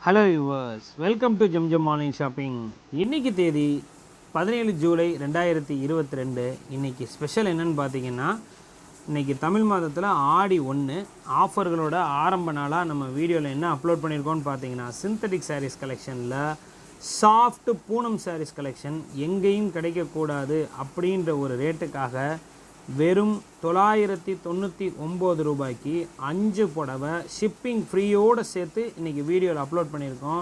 Hello yours, welcome to Zamzam online shopping. இன்றைக்கி தேதி 17 ஜூலை 2022. இன்றைக்கி ஸ்பெஷல் என்னென்னு பார்த்தீங்கன்னா, இன்றைக்கி தமிழ் மாதத்தில் ஆடி 1 ஆஃபர்களோட ஆரம்ப நாளாக நம்ம வீடியோவில் என்ன அப்லோட் பண்ணியிருக்கோன்னு பார்த்தீங்கன்னா, சிந்தட்டிக் சாரீஸ் கலெக்ஷனில் சாஃப்ட் பூனம் சாரீஸ் கலெக்ஷன் எங்கேயும் கிடைக்கக்கூடாது அப்படின்ற ஒரு ரேட்டுக்காக வெறும் 999 ரூபாய்க்கு 5 புடவை ஷிப்பிங் ஃப்ரீயோடு சேர்த்து இன்றைக்கி வீடியோவில் அப்லோட் பண்ணியிருக்கோம்.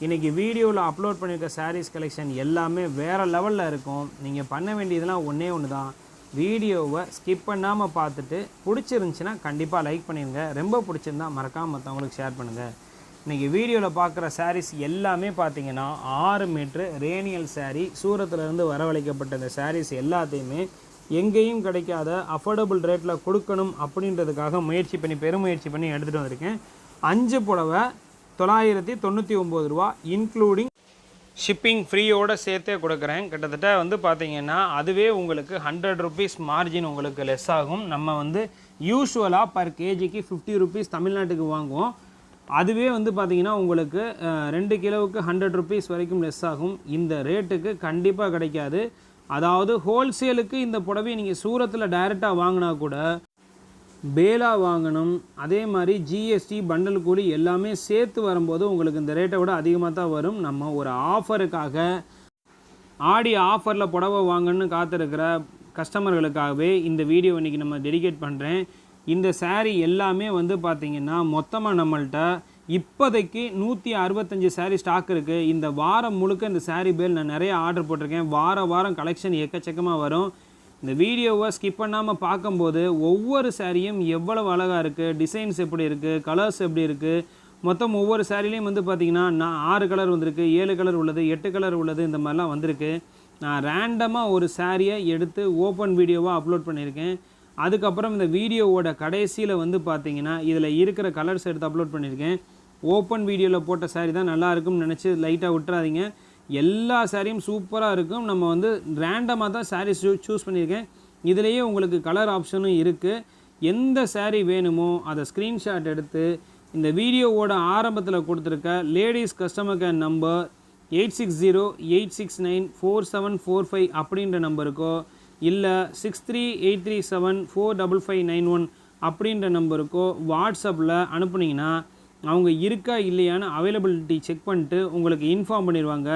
இன்றைக்கி வீடியோவில் அப்லோட் பண்ணியிருக்க சாரீஸ் கலெக்ஷன் எல்லாமே வேறு லெவலில் இருக்கும். நீங்கள் பண்ண வேண்டியதெல்லாம் ஒன்றே ஒன்று தான், வீடியோவை ஸ்கிப் பண்ணாமல் பார்த்துட்டு பிடிச்சிருந்துச்சின்னா கண்டிப்பாக லைக் பண்ணிடுங்க. ரொம்ப பிடிச்சிருந்தா மறக்காமல் மற்றவங்களுக்கு ஷேர் பண்ணுங்கள். இன்றைக்கி வீடியோவில் பார்க்குற சாரீஸ் எல்லாமே பார்த்தீங்கன்னா 6 மீட்ரு ரேனியல் சாரீ. சூரத்துலேருந்து வரவழைக்கப்பட்ட இந்த சாரீஸ் எல்லாத்தையுமே எங்கேயும் கிடைக்காத அஃபோர்டபுள் ரேட்டில் கொடுக்கணும் அப்படின்றதுக்காக பெருமுயற்சி பண்ணி எடுத்துகிட்டு வந்திருக்கேன். 5 புடவை 999 ரூபா, இன்க்ளூடிங் ஷிப்பிங் ஃப்ரீயோடு சேர்த்தே கொடுக்குறேன். கிட்டத்தட்ட பார்த்தீங்கன்னா அதுவே உங்களுக்கு 100 ருபீஸ் மார்ஜின் உங்களுக்கு லெஸ் ஆகும். நம்ம யூஸ்வலாக பர் கேஜிக்கு 50 ருபீஸ் தமிழ்நாட்டுக்கு வாங்குவோம். அதுவே பார்த்தீங்கன்னா உங்களுக்கு 2 கிலோவுக்கு 100 ருபீஸ் வரைக்கும் லெஸ் ஆகும். இந்த ரேட்டுக்கு கண்டிப்பாக கிடைக்காது. அதாவது ஹோல்சேலுக்கு இந்த புடவையை நீங்கள் சூரத்தில் டைரெக்டாக வாங்கினா கூட பேலா வாங்கணும். அதே மாதிரி ஜிஎஸ்டி பண்டல் கூலி எல்லாமே சேர்த்து வரும்போது உங்களுக்கு இந்த ரேட்டை விட அதிகமாக தான் வரும். நம்ம ஒரு ஆஃபருக்காக ஆடி ஆஃபரில் புடவை வாங்கன்னு காத்திருக்கிற கஸ்டமர்களுக்காகவே இந்த வீடியோ இன்றைக்கி நம்ம டெடிகேட் பண்ணுறேன். இந்த சாரீ எல்லாமே பார்த்திங்கன்னா மொத்தமாக நம்மள்கிட்ட இப்போதைக்கு 165 சாரீ ஸ்டாக் இருக்குது. இந்த வாரம் முழுக்க இந்த சாரீ பேல் நான் நிறைய ஆர்டர் போட்டிருக்கேன். வாரம் கலெக்ஷன் எக்கச்சக்கமாக வரும். இந்த வீடியோவை ஸ்கிப் பண்ணாமல் பார்க்கும்போது ஒவ்வொரு சாரியும் எவ்வளவு அழகாக இருக்குது, டிசைன்ஸ் எப்படி இருக்குது, கலர்ஸ் எப்படி இருக்குது, மொத்தம் ஒவ்வொரு சாரிலையும் பார்த்திங்கன்னா 6 கலர் வந்திருக்கு, 7 கலர் உள்ளது, 8 கலர் உள்ளது, இந்த மாதிரிலாம் வந்திருக்கு. நான் ரேண்டமாக ஒரு சாரியை எடுத்து ஓப்பன் வீடியோவாக அப்லோட் பண்ணியிருக்கேன். அதுக்கப்புறம் இந்த வீடியோவோட கடைசியில் பார்த்திங்கன்னா இதில் இருக்கிற கலர்ஸ் எடுத்து அப்லோட் பண்ணியிருக்கேன். ஓப்பன் வீடியோவில் போட்ட சாரீ தான் நல்லா இருக்கும்னு நினச்சி லைட்டாக விட்டுறாதீங்க. எல்லா சாரியும் சூப்பராக இருக்கும். நம்ம ரேண்டமாக தான் சாரீ சூஸ் பண்ணியிருக்கேன். இதிலேயே உங்களுக்கு கலர் ஆப்ஷனும் இருக்குது. எந்த சாரீ வேணுமோ அதை ஸ்க்ரீன்ஷாட் எடுத்து இந்த வீடியோவோட ஆரம்பத்தில் கொடுத்துருக்க லேடிஸ் கஸ்டமர் கேர் நம்பர் 8608694745 அப்படின்ற நம்பருக்கோ இல்லை 6383745591 அப்படின்ற நம்பருக்கோ வாட்ஸ்அப்பில் அனுப்புனீங்கன்னா அவங்க இருக்கா இல்லையான்னு அவைலபிலிட்டி செக் பண்ணிட்டு உங்களுக்கு இன்ஃபார்ம் பண்ணிடுவாங்க.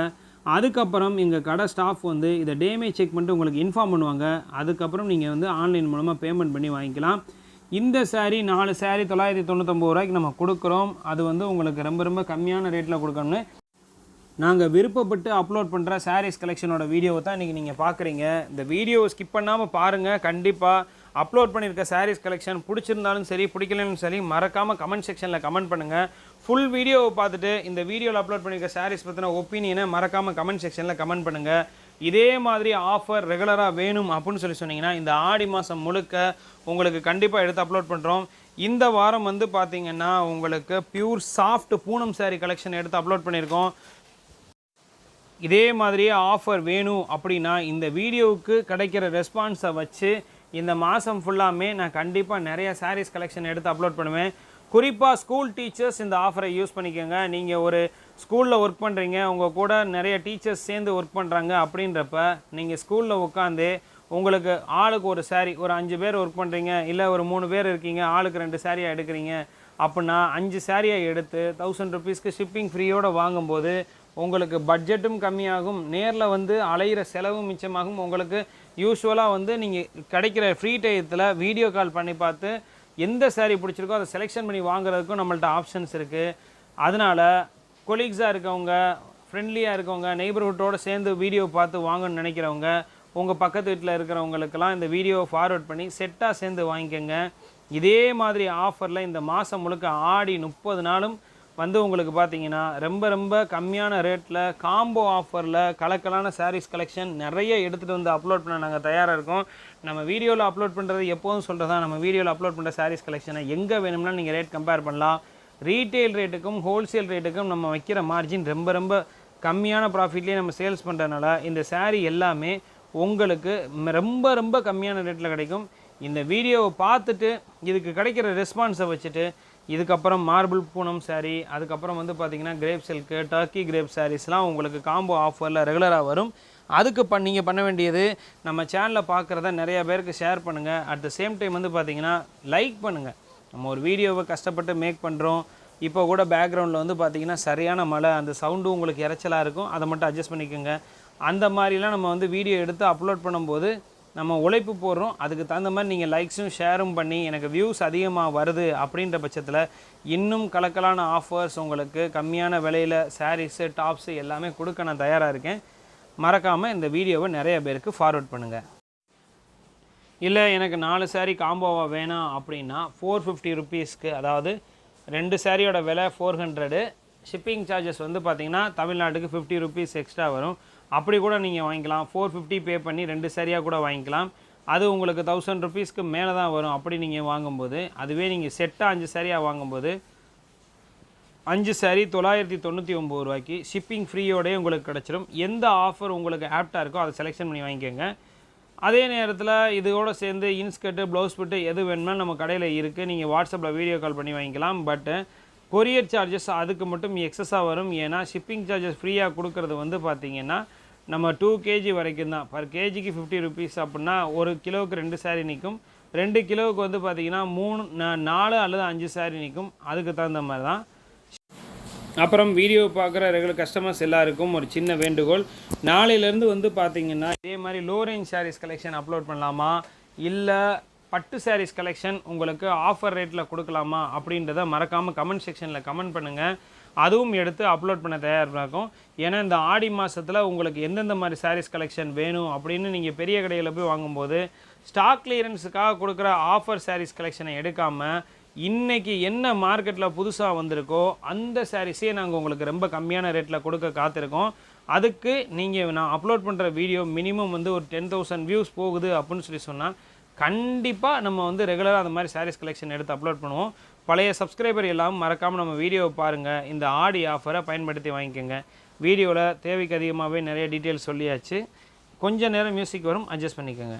அதுக்கப்புறம் எங்கள் கடை ஸ்டாஃப் இதை டேமேஜ் செக் பண்ணிட்டு உங்களுக்கு இன்ஃபார்ம் பண்ணுவாங்க. அதுக்கப்புறம் நீங்கள் ஆன்லைன் மூலமாக பேமெண்ட் பண்ணி வாங்கிக்கலாம். இந்த சாரீ 4 சாரீ 999 ரூபாய்க்கு நம்ம கொடுக்குறோம். அது உங்களுக்கு ரொம்ப கம்மியான ரேட்டில் கொடுக்கணும்னு நாங்கள் விருப்பப்பட்டு அப்லோட் பண்ணுற சாரீஸ் கலெக்ஷனோட வீடியோவை தான் இன்றைக்கி நீங்கள் பார்க்குறீங்க. இந்த வீடியோவை ஸ்கிப் பண்ணாமல் பாருங்கள். கண்டிப்பாக அப்லோட் பண்ணியிருக்க சாரீஸ் கலெக்ஷன் பிடிச்சிருந்தாலும் சரி பிடிக்கலன்னு சரி மறக்காமல் கமெண்ட் செக்ஷனில் கமெண்ட் பண்ணுங்கள். ஃபுல் வீடியோவை பார்த்துட்டு இந்த வீடியோவில் அப்லோட் பண்ணியிருக்க சாரீஸ் பற்றின ஒப்பீனியனை மறக்காமல் கமெண்ட் செக்ஷனில் கமெண்ட் பண்ணுங்கள். இதே மாதிரி ஆஃபர் ரெகுலராக வேணும் அப்படின்னு சொன்னீங்கன்னா இந்த ஆடி மாதம் முழுக்க உங்களுக்கு கண்டிப்பாக எடுத்து அப்லோட் பண்ணுறோம். இந்த வாரம் பார்த்திங்கன்னா உங்களுக்கு pure soft Poonam sari collection எடுத்து அப்லோட் பண்ணியிருக்கோம். இதே மாதிரியே ஆஃபர் வேணும் அப்படின்னா இந்த வீடியோவுக்கு கிடைக்கிற ரெஸ்பான்ஸை வச்சு இந்த மாதம் ஃபுல்லாமே நான் கண்டிப்பாக நிறைய சாரீஸ் கலெக்ஷன் எடுத்து அப்லோட் பண்ணுவேன். குறிப்பாக ஸ்கூல் டீச்சர்ஸ் இந்த ஆஃபரை யூஸ் பண்ணிக்கோங்க. நீங்கள் ஒரு ஸ்கூலில் ஒர்க் பண்ணுறீங்க, உங்கள் கூட நிறைய டீச்சர்ஸ் சேர்ந்து ஒர்க் பண்ணுறாங்க அப்படின்றப்ப நீங்கள் ஸ்கூலில் உட்காந்து உங்களுக்கு ஆளுக்கு ஒரு சாரீ, ஒரு 5 பேர் ஒர்க் பண்ணுறீங்க, இல்லை ஒரு 3 பேர் இருக்கீங்க, ஆளுக்கு 2 சாரியாக எடுக்கிறீங்க அப்படின்னா 5 சாரியாக எடுத்து 1000 ருபீஸ்க்கு ஷிப்பிங் ஃப்ரீயோடு வாங்கும்போது உங்களுக்கு பட்ஜெட்டும் கம்மியாகும், நேரில் அலையிற செலவும் மிச்சமாகும். உங்களுக்கு யூஸ்வலாக நீங்கள் கிடைக்கிற ஃப்ரீ டயத்தில் வீடியோ கால் பண்ணி பார்த்து எந்த சாரீ பிடிச்சிருக்கோ அதை செலெக்ஷன் பண்ணி வாங்குறதுக்கும் நம்மள்ட்ட ஆப்ஷன்ஸ் இருக்குது. அதனால் கொலீக்ஸாக இருக்கவங்க, ஃப்ரெண்ட்லியாக இருக்கவங்க, நெய்பர்ஹுட்டோடு சேர்ந்து வீடியோ பார்த்து வாங்கணும்னு நினைக்கிறவங்க, உங்கள் பக்கத்து வீட்டில் இருக்கிறவங்களுக்கெல்லாம் இந்த வீடியோவை ஃபார்வர்ட் பண்ணி செட்டாக சேர்ந்து வாங்கிக்கோங்க. இதே மாதிரி ஆஃபரில் இந்த மாதம் முழுக்க ஆடி 30 நாளும் உங்களுக்கு பார்த்திங்கன்னா ரொம்ப கம்மியான ரேட்டில் காம்போ ஆஃபரில் கலக்கலான சாரீஸ் கலெக்ஷன் நிறைய எடுத்துகிட்டு அப்லோட் பண்ண நாங்கள் தயாராக இருக்கோம். நம்ம வீடியோவில் அப்லோட் பண்ணுறது எப்போதும் சொல்கிறதா, நம்ம வீடியோவில் அப்லோட் பண்ணுற சாரீஸ் கலெக்ஷனை எங்கே வேணும்னா நீங்கள் ரேட் கம்பேர் பண்ணலாம். ரீட்டெயில் ரேட்டுக்கும் ஹோல்சேல் ரேட்டுக்கும் நம்ம வைக்கிற மார்ஜின் ரொம்ப கம்மியான ப்ராஃபிட்லேயே நம்ம சேல்ஸ் பண்ணுறதுனால இந்த சாரீ எல்லாமே உங்களுக்கு ரொம்ப கம்மியான ரேட்டில் கிடைக்கும். இந்த வீடியோவை பார்த்துட்டு இதுக்கு கிடைக்கிற ரெஸ்பான்ஸை வச்சுட்டு இதுக்கப்புறம் மார்பிள் பூனம் சாரீ, அதுக்கப்புறம் வந்து பார்த்திங்கன்னா கிரேப் சில்க்கு, டர்க்கி கிரேப் சாரீஸ்லாம் உங்களுக்கு காம்போ ஆஃபரில் ரெகுலராக வரும். அதுக்கு நீங்கள் பண்ண வேண்டியது, நம்ம சேனலில் பார்க்குறத நிறையா பேருக்கு ஷேர் பண்ணுங்கள். அட் த சேம் டைம் வந்து பார்த்திங்கன்னா லைக் பண்ணுங்கள். நம்ம ஒரு வீடியோவை கஷ்டப்பட்டு மேக் பண்ணுறோம். இப்போ கூட பேக்ரவுண்டில் வந்து பார்த்திங்கன்னா சரியான மழை, அந்த சவுண்டும் உங்களுக்கு இறைச்சலாக இருக்கும். அதை மட்டும் அட்ஜஸ்ட் பண்ணிக்கோங்க. அந்த மாதிரிலாம் நம்ம வந்து வீடியோ எடுத்து அப்லோட் பண்ணும்போது நம்ம உழைப்பு போடுறோம். அதுக்கு தகுந்த மாதிரி நீங்கள் லைக்ஸும் ஷேரும் பண்ணி எனக்கு வியூஸ் அதிகமாக வருது அப்படின்ற பட்சத்தில் இன்னும் கலக்கலான ஆஃபர்ஸ் உங்களுக்கு கம்மியான விலையில் சாரீஸு, டாப்ஸு எல்லாமே கொடுக்க நான் தயாராக இருக்கேன். மறக்காமல் இந்த வீடியோவை நிறைய பேருக்கு ஃபார்வர்ட் பண்ணுங்கள். இல்லை எனக்கு 4 சாரீ காம்போவாக வேணாம் அப்படின்னா 450 ருபீஸ்க்கு, அதாவது 2 சாரியோட விலை 400, ஷிப்பிங் சார்ஜஸ் வந்து பார்த்திங்கன்னா தமிழ்நாட்டுக்கு 50 ருபீஸ் எக்ஸ்ட்ரா வரும். அப்படி கூட நீங்கள் வாங்கிக்கலாம். 450 பே பண்ணி 2 சாரியாக கூட வாங்கிக்கலாம். அது உங்களுக்கு 1000 ருபீஸ்க்கு மேலே தான் வரும். அப்படி நீங்கள் வாங்கும்போது, அதுவே நீங்கள் செட்டாக 5 சாரியாக வாங்கும்போது 5 சாரீ 999 ரூபாய்க்கு ஷிப்பிங் ஃப்ரீயோடய உங்களுக்கு கிடச்சிடும். எந்த ஆஃபர் உங்களுக்கு ஆப்டாக இருக்கோ அதை செலெக்ஷன் பண்ணி வாங்கிக்கோங்க. அதே நேரத்தில் இதோடு சேர்ந்து இன்ஸ்கர்ட்டு, ப்ளவுஸ் பிட்டு எது வேணுமாலும் நம்ம கடையில் இருக்குது. நீங்கள் வாட்ஸ்அப்பில் வீடியோ கால் பண்ணி வாங்கிக்கலாம். பட்டு கொரியர் சார்ஜஸ் அதுக்கு மட்டும் எக்ஸஸாக வரும். ஏன்னா ஷிப்பிங் சார்ஜஸ் ஃப்ரீயாக கொடுக்குறது வந்து பார்த்திங்கன்னா நம்ம 2 கேஜி வரைக்கும் தான். பர் கேஜிக்கு 50 ருபீஸ் அப்படின்னா 1 கிலோவுக்கு 2 சாரீ நிற்கும். 2 கிலோவுக்கு வந்து பார்த்திங்கன்னா 4 அல்லது 5 சாரீ நிற்கும். அதுக்கு தகுந்த மாதிரி தான். அப்புறம் வீடியோ பார்க்குற ரெகுலர் கஸ்டமர்ஸ் எல்லாருக்கும் ஒரு சின்ன வேண்டுகோள். நாளையிலேருந்து வந்து பார்த்திங்கன்னா இதே மாதிரி low range saris collection upload பண்ணலாமா, இல்லை பட்டு சாரீஸ் கலெக்ஷன் உங்களுக்கு ஆஃபர் ரேட்டில் கொடுக்கலாமா அப்படின்றத மறக்காமல் கமெண்ட் செக்ஷனில் கமெண்ட் பண்ணுங்கள். அதுவும் எடுத்து அப்லோட் பண்ண தயாராக இருக்கும். ஏன்னா இந்த ஆடி மாதத்தில் உங்களுக்கு எந்தெந்த மாதிரி சாரீஸ் கலெக்ஷன் வேணும் அப்படின்னு நீங்கள் பெரிய கடையில் போய் வாங்கும்போது ஸ்டாக் கிளியரன்ஸுக்காக கொடுக்குற ஆஃபர் சாரீஸ் கலெக்ஷனை எடுக்காமல் இன்றைக்கி என்ன மார்க்கெட்டில் புதுசாக வந்திருக்கோ அந்த சாரீஸே நாங்கள் உங்களுக்கு ரொம்ப கம்மியான ரேட்டில் கொடுக்க காத்திருக்கோம். அதுக்கு நீங்கள் நான் அப்லோட் பண்ணுற வீடியோ மினிமம் வந்து ஒரு 10,000 வியூஸ் போகுது அப்படின்னு சொன்னால் கண்டிப்பாக நம்ம வந்து ரெகுலராக அந்த மாதிரி சாரீஸ் கலெக்ஷன் எடுத்து அப்லோட் பண்ணுவோம். பழைய சப்ஸ்கிரைபர் எல்லாம் மறக்காமல் நம்ம வீடியோவை பாருங்கள். இந்த ஆடி ஆஃபரை பயன்படுத்தி வாங்கிக்கோங்க. வீடியோவில் தேவைக்கு அதிகமாகவே நிறைய டீட்டெயில்ஸ் சொல்லியாச்சு. கொஞ்சம் நேரம் மியூசிக் வரும், அட்ஜஸ்ட் பண்ணிக்கோங்க.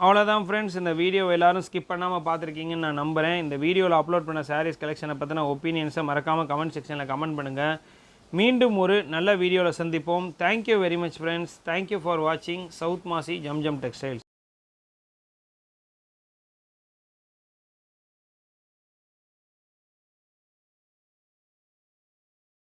அவ்வளோதான் ஃப்ரெண்ட்ஸ், இந்த வீடியோ எல்லோரும் ஸ்கிப் பண்ணாமல் பார்த்துருக்கீங்கன்னு நான் நம்புகிறேன். இந்த வீடியோவில் அப்லோட் பண்ண சாரீஸ் கலெக்ஷனை பற்றின ஒப்பீனியன்ஸை மறக்காமல் கமெண்ட் செக்ஷனில் கமெண்ட் பண்ணுங்கள். மீண்டும் ஒரு நல்ல வீடியோவில் சந்திப்போம். Thank you very much friends. Thank you for வாட்சிங் சவுத் மாசி ஜம்ஜம் டெக்ஸ்டைல்ஸ்.